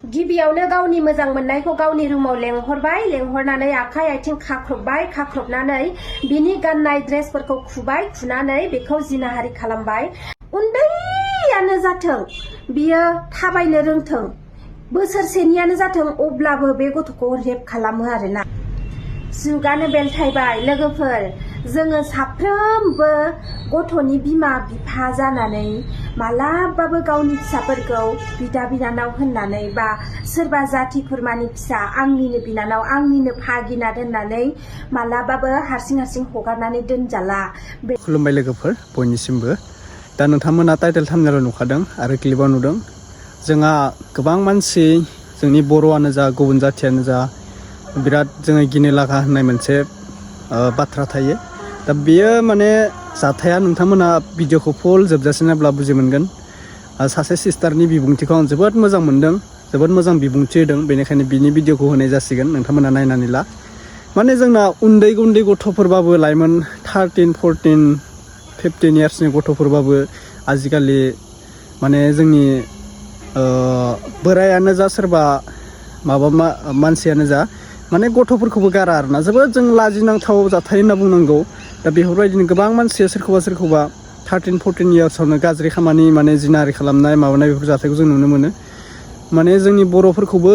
गिबियावनो गावनि मोजां मोननायखौ गावनि रुमाव लेंहरबाय, लेंहरनानै आखाइ आथिं खाख्रबबाय, खाख्रबनानै बिनि गाननाय ड्रेसफोरखौ खुबाय, खुनानै बेखौ जिनाहारि खालामबाय। उन्दैयानो जाथों, बियो थाबायनो रोंथों, बोसोरसेनियानो जाथों, अब्लाबो बे गथ'खौ रेप खालामो आरोना। जुगानो बेलथायबाय लोगोफोर, जोङो साफ्रोमबो गथ'नि बिमा बिफा जानानै मालाबाबो गावनि फिसाफोरखौ बिदा बिनानाव होननानै बा सोरबा जाथि खुरमानि फिसा, आंनिनो बिनानाव, आंनिनो भागिना दोननानै मालाबाबो हारसिं हारसिं हगारनानै दोनजाला। खुलुमबाय लोगोफोर बयनिसिमबो। दा नोंथांमोना टाइटेल थाम्बनेलाव नुखादों आरो क्लिपाव नुदों, जोंहा गोबां मानसि, जोंनि बर'आनो जा गुबुन जाथियानो जा, बिराद जोङो गिनो लागा होननाय मोनसे बाथ्रा थायो। दा बेयो माने जाथाया, नोंथांमोना भिडिअखौ फुल जोबजासिम नायब्ला बुजि मोनगोन। सासे सिस्टारनि बिबुंथिखौ आं जोबोद मोजां मोनदों, जोबोद मोजां बिबुंथि होदों, बेनिखायनो बिनि भिडिअखौ होनाय जासिगोन, नोंथांमोना नायनानै ला। माने जोंना उन्दै उन्दै गथ'फोरबाबो, लाइमोन 13, 14, 15 इयार्सनि गथ'फोरबाबो आजिखालि माने जोंनि बोरायानो जा सोरबा माबा मानसियानो जा माने गथ'फोरखौबो गारा आरोना। जोबोद जों लाजिनांथाव जाथाय होनना बुंनांगौ। दा बेफोरबायदिनो गोबां मानसिया सोरखौबा 13, 14 इयार्सआवनो गाज्रि खामानि माने जिनाहारि खालामनाय माबानाय बेफोर जाथायखौ जों नुनो मोनो। माने जोंनि बर'फोरखौबो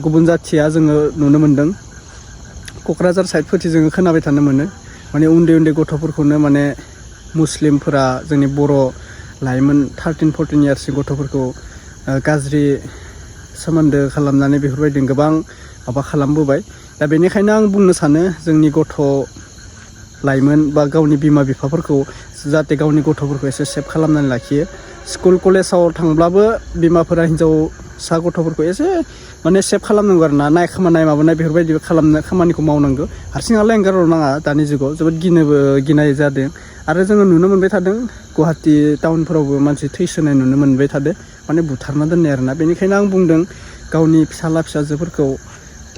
गुबुन जाथिया जोङो नुनो मोन्दों। क'क्राझार साइडफोरथि जोङो खोनाबाय थानो मोनो, माने उन्दै उन्दै गथ'फोरखौनो माने मुस्लिमफोरा जोंनि बर' लाइमोन 13, 14 इयार्सनि गथ'फोरखौ गाज्रि सोमोन्दो खालामनानै बेफोरबायदिनो गोबां माबा खालामबोबाय। दा बेनिखायनो आं बुंनो सानो, जोंनि गथ' लाइमोन बा गावनि बिमा बिफाफोरखौ जाहाथे गावनि गथ'फोरखौ एसे सेफ खालामनानै लाखियो। स्कुल कलेजाव थांब्लाबो बिमाफोरा हिन्जावसा गथ'फोरखौ एसे माने सेफ खालामनांगौ आरो ना, नायखोमानाय माबानाय बेफोरबायदि खामानिखौ मावनांगौ। हारसिं हाला एंगारहरनाङा, दानि जुगाव जोबोद गिनाय जादों। आरो जोङो नुनो मोनबाय थादों, गुवाहाटि टाउनफोरावबो मानसि थैसोनाय नुनो मोनबाय थादों, माने बुथारना दोननाय आरोना। बेनिखायनो आं बुंदों, गावनि फिसाला फिसाजोफोरखौ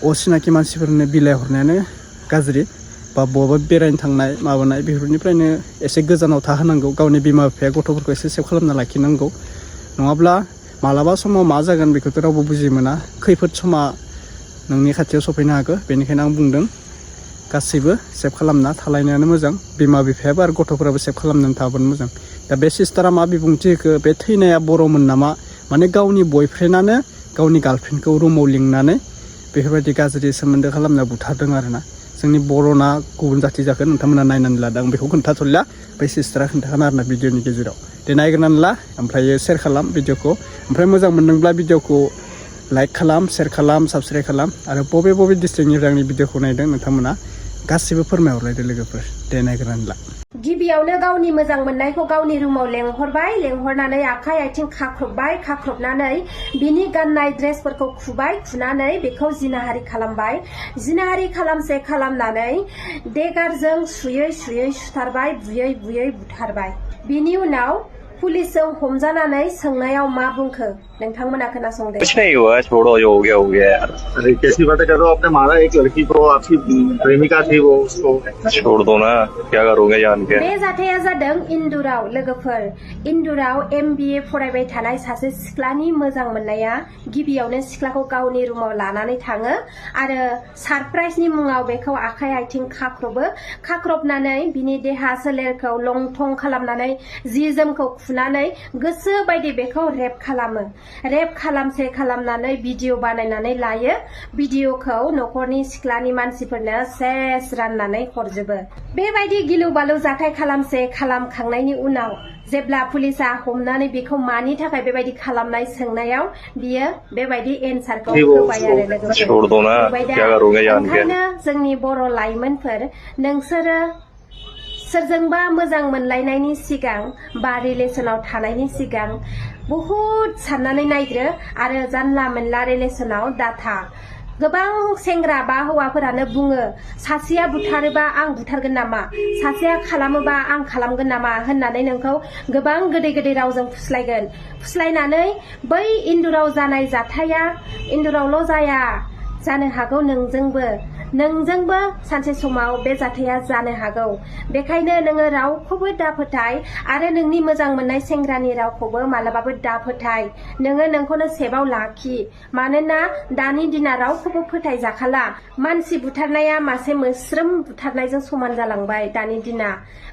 असिनाखि मानसिफोरनो बिलाइ हरनायानो गाज्रि, बा बहाबा बेरायनो थांनाय माबानाय बेफोरनिफ्रायनो एसे गोजानाव थाहोनांगौ। गावनि बिमा बिफाया गथ'फोरखौ एसे सेफ खालामना लाखिनांगौ, नङाब्ला मालाबा समाव मा जागोन बेखौथ' रावबो बुजि मोना। खैफोद समा नोंनि खाथियाव सफैनो हागौ। बेनिखायनो आं बुंदों, गासैबो सेफ खालामना थालायनायानो मोजां, बिमा बिफायाबो आरो गथ'फोराबो सेफ खालामनानै थाबानो मोजां। दा बे सिस्टारा मा बिबुंथि होखो, बे थैनाया बर'मोन नामा, माने गावनि बयफ्रेन्डआनो गावनि गार्लफ्रेन्डखौ रुमाव लिंनानै बेफोरबायदि गाज्रि सोमोन्दो खालामना बुथारदों आरोना। जोंनि बर'ना गुबुन जाथि जाखो नोंथांमोना नायनानै लादों, आं बेखौ खोन्थाथ'ला, बै सिस्टारा खोन्थाखानो आरोना भिडिअनि गेजेराव। दे नायग्रोनानै ला, ओमफ्राय शेयार खालाम भिडिअखौ, ओमफ्राय मोजां मोनदोंब्ला भिडिअखौ लाइक खालाम, शेयार खालाम, साबस्क्राइब खालाम। आरो बबे डिस्ट्रिक्टनिफ्राय आंनि भिडिअखौ नायदों नोंथांमोना गासिबो फोरमायहरलायदो लोगोफोर। दे नायग्रोनानै ला। गिबियावनो गावनि मोजां मोननायखौ गावनि रुमाव लेंहरबाय, लेंहरनानै आखाइ आथिं खाख्रबबाय, खाख्रबनानै बिनि गाननाय ड्रेसफोरखौ खुबाय, खुनानै बेखौ जिनाहारि खालामबाय। जिनाहारि खालामसे खालामनानै देगारजों सुयै सुयै सुथारबाय, बुयै बुयै बुथारबाय। बिनि उनाव पुलिसजों हमजानानै सोंनायाव मा बुंखो नोंथांमोना खोनासंदो। कुछ नहीं हुआ, छोड़ो, जो हो गया यार। अरे कैसी बातें कर रहे हो, आपने मारा एक लड़की को, आपकी प्रेमिका थी वो, उसको छोड़ दो ना, क्या करोगे जान के। बे जाथाया जादों इन्दुराव लोगोफोर। इन्दुराव MBA फरायबाय थानाय सासे सिख्लानि मोजां मोननाया गिबियावनो सिख्लाखौ गावनि रुमाव लानानै थाङो आरो सारप्राइजनि मुङाव बेखौ आखाइ आथिं खाख्रबो, खाख्रबनानै बिनि देहा सोलेरखौ लंथं खालामनानै जि जोमखौ खुनानै गोसो बायदि बेखौ रेप खालामो। रेप खालामसे खालामनानै भिडिअ बानायनानै लायो। भिडिअखौ न'खरनि सिख्लानि मानसिफोरनो सेस राननानै हरजोबो। बेबायदि गिलु बालु जाथाय खालामसे खालामखांनायनि उनाव जेब्ला पुलिसा हमनानै बेखौ मानि थाखाय बेबायदि खालामनाय सोंनायाव बियो बेबायदि एन्सारखौ होबाय आरो लोगोफोर। ओंखायनो जोंनि बर' लाइमोनफोर, नोंसोरो सोरजोंबा मोजां मोनलायनायनि सिगां बा रिलेसनाव थानायनि सिगां बहुद साननानै नायग्रो आरो जानला मोनला रिलेसनाव दाथा। गोबां सेंग्रा बा हौवाफोरानो बुङो, सासेया बुथारोबा आं बुथारगोन नामा, सासेया खालामोबा आं खालामगोन नामा होननानै नोंखौ गोबां गोदै गोदै रावजों फुस्लायगोन। फुस्लायनानै बै इन्दुराव जानाय जाथाया इन्दुरावल' जाया, जानो हागौ नोंजोंबो नोंजोंबो सानसे समाव बे जाथाया जानो हागौ। बेखायनो नोङो रावखौबो दा फोथाय आरो नोंनि मोजां मोननाय सेंग्रानि रावखौबो मालाबाबो दा फोथाय। नोङो नोंखौनो सेफआव लाखि। मानोना दानि दिना रावखौबो फोथायजाखाला। मानसि बुथारनाया मासे मोस्रोम बुथारनायजों समान जालांबाय दानि दिना।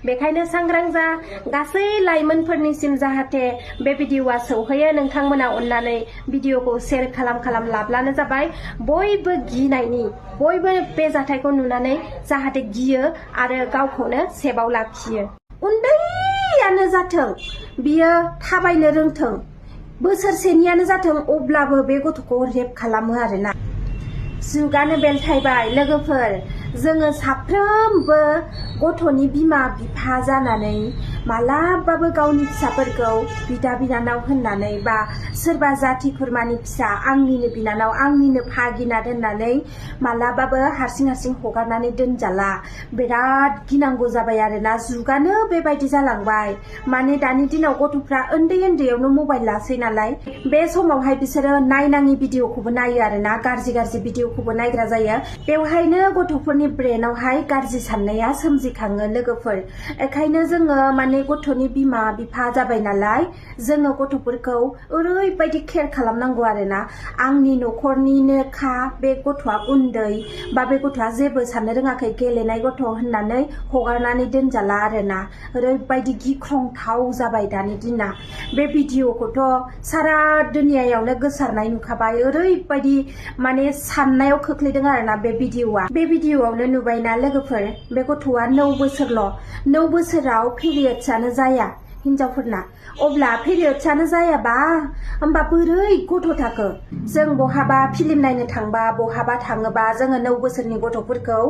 बेखायनो सांग्रां जा गासै लाइमोनफोरनिसिम जाहाथे बे भिडिअआ सौहैयो। नोंथांमोना अननानै भिडिअखौ शेयार खालाम लाब्लानो जाबाय। बयबो गिनायनि, बयबो बे जाथायखौ नुनानै जाहाथे गियो आरो गावखौनो सेफआव लाखियो। उन्दैयानो जाथों, बियो थाबायनो रोंथों, बोसोरसेनियानो जाथों, अब्लाबो बे गथ'खौ रेप खालामो आरोना। जुगानो बेलथायबाय लोगोफोर। जोङो साफ्रोमबो गथ'नि बिमा बिफा जानानै मालाबाबो गावनि फिसाफोरखौ बिदा बिनानाव होननानै बा सोरबा जाथि खुरमानि फिसा, आंनिनो बिनानाव, आंनिनो भागिना दोननानै मालाबाबो हारसिं हगारनानै दोनजाला। बिराद गिनांगौ जाबाय आरोना। जुगानो बेबायदि जालांबाय। माने दानि दिनाव गथ'फ्रा उन्दैयावनो मबाइल लासै नालाय, बे समावहाय बिसोरो नायनाङि भिडिअखौबो नायो आरोना। गाज्रि भिडिअखौबो नायग्रा जायो। बेवहायनो गथ'फोरनि ब्रेनावहाय गाज्रि साननाया सोमजिखाङो लोगोफोर। बेखायनो जोङो माने गथ'नि बिमा बिफा जाबाय नालाय, जोङो गथ'फोरखौ ओरैबायदि केयार खालामनांगौ आरोना। आंनि न'खरनिनोखा, बे गथ'आ उन्दै बा बे गथ'आ जेबो साननो रोङाखै, गेलेनाय गथ' होननानै हगारनानै दोनजाला आरोना। ओरैबायदि गिख्रंथाव जाबाय दानि दिना। बे भिडिअखौथ' सारा दुनियायावनो गोसारनाय नुखाबाय। ओरैबायदि माने साननायाव खोख्लैदों आरोना बे भिडिअआ। बे भिडिअआवनो नुबायना लोगोफोर, बे गथ'आ 9 बोसोरल'। 9 बोसोराव पिरियड्सआनो जाया हिनजावफोरना। अब्ला पिरियड्सआनो जायाबा होमबा बोरै गथ' थाखो? जों बहाबा फिल्म नायनो थांबा, बहाबा थाङोबा जोङो 9 बोसोरनि गथ'फोरखौ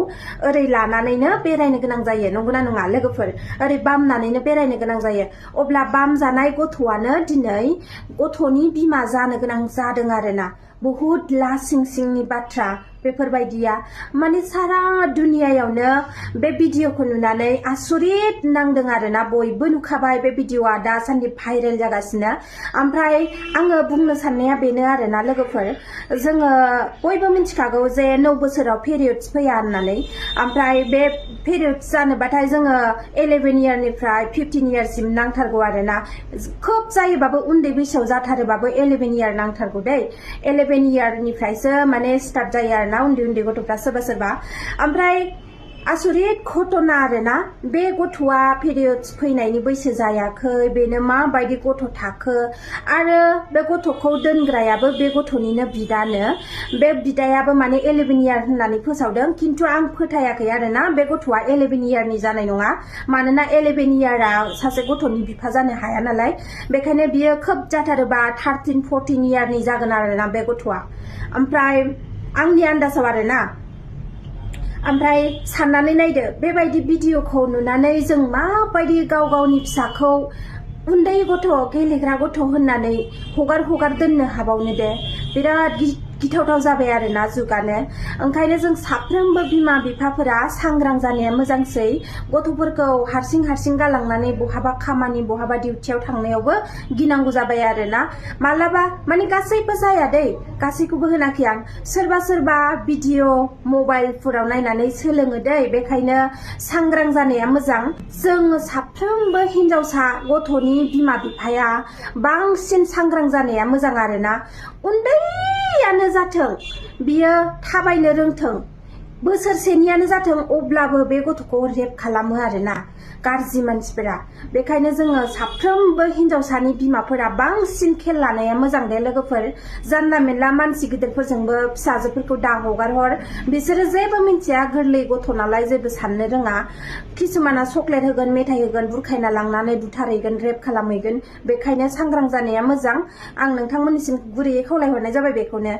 ओरै लानानैनो बेरायनो गोनां जायो, नंगौना नङा लोगोफोर? ओरै बामनानैनो बेरायनो गोनां जायो। अब्ला बामजानाय गथ'आनो दिनै गथ'नि बिमा जानो गोनां जादों आरोना। बहुद लासिं सिंनि बाथ्रा बेफोरबायदिया। माने सारा दुनियायावनो बे भिडिअखौ नुनानै आसरित नांदों आरोना। बयबो नुखाबाय बे भिडिअआ दासान्दि भाइरेल जागासिनो। ओमफ्राय आङो बुंनो साननाया बेनो आरोना लोगोफोर, जोङो बयबो मिथिखागौ जे 9 बोसोराव पिरियड्स फैया होननानै। ओमफ्राय बे पिरियड्स जानोबाथाय जोङो 11 इयारनिफ्राय 15 इयारसिम नांथारगौ आरोना। खोब जायोबाबो उन्दै बैसोआव जाथारोबाबो 11 इयार नांथारगौ दै। 11 इयारनिफ्रायसो माने स्टार्ट जायो आरोना उन्दै गथ'फ्रा सोरबा। ओमफ्राय आसरित घटना आरोना। बे गथ'आ पिरियड्स फैनायनि बैसो जायाखै, बेनो माबायदि गथ' थाखो? आरो बे गथ'खौ दोनग्रायाबो बे गथ'निनो बिदानो। बे बिदायाबो माने 11 इयार होननानै फोसावदों, खिन्थु आं फोथायाखै आरोना बे गथ'आ 11 इयारनि जानाय नङा। मानोना 11 इयारा सासे गथ'नि बिफा जानो हाया नालाय। बेखायनो बियो खोब जाथारोबा 13-14 इयारनि जागोन आरोना बे गथ'आ। ओमफ्राय आंनि आन्दाजाव आरोना। ओमफ्राय साननानै नायदो, बेबायदि भिडिअखौ नुनानै जों माबायदि गावनि फिसाखौ उन्दै गथ', गेलेग्रा गथ' होननानै हगार दोननो हाबावनो दे। बिराद गिथावथाव जाबाय आरोना जुगानो। ओंखायनो जों साफ्रोमबो बिमा बिफाफोरा सांग्रां जानाया मोजांसै। गथ'फोरखौ हारसिं गालांनानै बहाबा खामानि, बहाबा डिउटियाव थांनायावबो गिनांगौ जाबाय आरोना। मालाबा माने गासैबो जाया दै, गासैखौबो होनाखै आं। सोरबा भिडिअ मबाइलफोराव नायनानै सोलोङो दै। बेखायनो सांग्रां जानाया मोजां। जों साफ्रोमबो हिनजावसा गथ'नि बिमा बिफाया बांसिन सांग्रां जानाया मोजां आरोना। उन्दैयानो जाथों, बियो थाबायनो रोंथों, बोसोरसेनियानो जाथों, अब्लाबो बे गथ'खौ रेप खालामो आरोना गाज्रि मानसिफोरा। बेखायनो जोङो साफ्रोमबो हिनजावसानि बिमाफोरा बांसिन खेल लानाया मोजां दे लोगोफोर। जानला मेनला मानसि गिदिरफोरजोंबो फिसाजोफोरखौ दा हगारहर। बिसोरो जेबो मिन्थिया, गोरलै गथ' नालाय जेबो साननो रोङा। किसुमाना चक्लेट होगोन, मेथाइ होगोन, बुरखायना लांनानै बुथारहैगोन, रेप खालामहैगोन। बेखायनो सांग्रां जानाया मोजां। आं नोंथांमोननिसिम गुरैयै खावलायहरनाय जाबाय बेखौनो।